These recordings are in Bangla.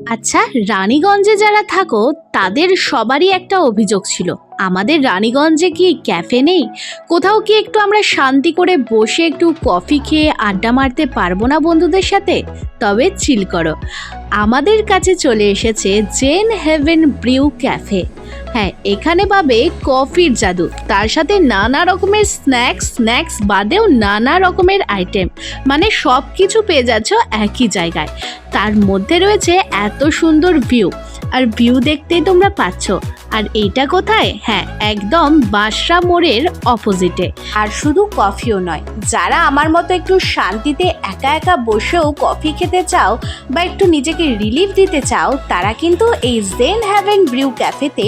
আচ্ছা, রানীগঞ্জে যারা থাকো তাদের সবারই একটা অভিযোগ ছিল, আমাদের রানীগঞ্জে কি ক্যাফে নেই? কোথাও কি একটু আমরা শান্তি করে বসে একটু কফি খেয়ে আড্ডা মারতে পারবো না বন্ধুদের সাথে? তবে চিল করো, আমাদের কাছে চলে এসেছে জেন হেভেন ব্রিউ ক্যাফে। হ্যাঁ, এখানে পাবে কফির জাদু, তার সাথে নানা রকমের স্ন্যাক্স বাদেও নানা রকমের আইটেম, মানে সব কিছু পেয়ে যাচ্ছ একই জায়গায়। তার মধ্যে রয়েছে এত সুন্দর ভিউ, আর ভিউ দেখতেই তোমরা পাচ্ছ। আর এইটা কোথায়? হ্যাঁ, একদম বাসরা মোড়ের অপোজিটে। আর শুধু কফিও নয়, যারা আমার মতো একটু শান্তিতে একা একা বসেও কফি খেতে চাও বা একটু নিজেকে রিলিফ দিতে চাও, তারা কিন্তু এই জেন হেভেন ব্রিউ ক্যাফেতে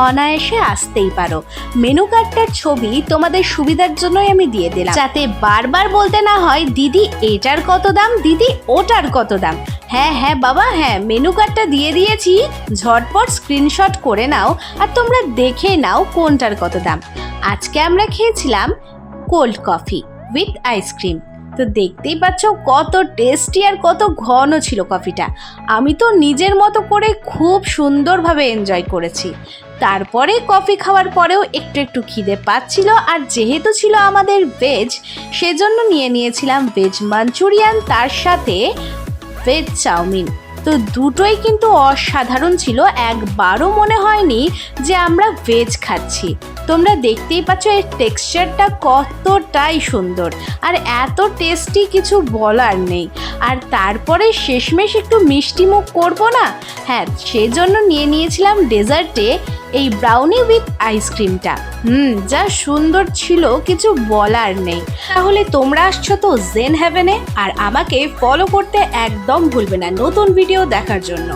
অনায়াসে আসতেই পারো। মেনু কার্ডটার ছবি তোমাদের সুবিধার জন্যই আমি দিয়ে দিলাম, যাতে বারবার বলতে না হয় দিদি এটার কত দাম, দিদি ওটার কত দাম। হ্যাঁ হ্যাঁ বাবা, হ্যাঁ, মেনু কার্ডটা দিয়ে দিয়েছি, ঝটপট স্ক্রিনশট করে নাও আর তোমরা দেখে নাও কোনটার কত দাম। আজকে আমরা খেয়েছিলাম কোল্ড কফি উইথ আইসক্রিম। তো দেখতেই পাচ্ছ কত টেস্টি আর কত ঘন ছিল কফিটা। আমি তো নিজের মতো করে খুব সুন্দরভাবে এনজয় করেছি। তারপরে কফি খাওয়ার পরেও একটু একটু খিদে পাচ্ছিল, আর যেহেতু ছিল আমাদের ভেজ, সেজন্য নিয়েছিলাম ভেজ মাঞ্চুরিয়ান, তার সাথে ভেজ চাউমিন। তো দুটোই কিন্তু অসাধারণ ছিল, একবারও মনে হয়নি যে আমরা ভেজ খাচ্ছি। তোমরা দেখতেই পাচ্ছ এর টেক্সচারটা কতটাই সুন্দর, আর এত টেস্টি, কিছু বলার নেই। আর তারপরে শেষমেশ একটু মিষ্টি মুখ করবো না? হ্যাঁ, সেজন্য নিয়েছিলাম ডেজার্টে এই ব্রাউনি উইথ আইসক্রিমটা। যা সুন্দর ছিল, কিছু বলার নেই। তাহলে তোমরা আসছো তো জেন হেভেনে, আর আমাকে ফলো করতে একদম ভুলবে না নতুন ভিডিও দেখার জন্য।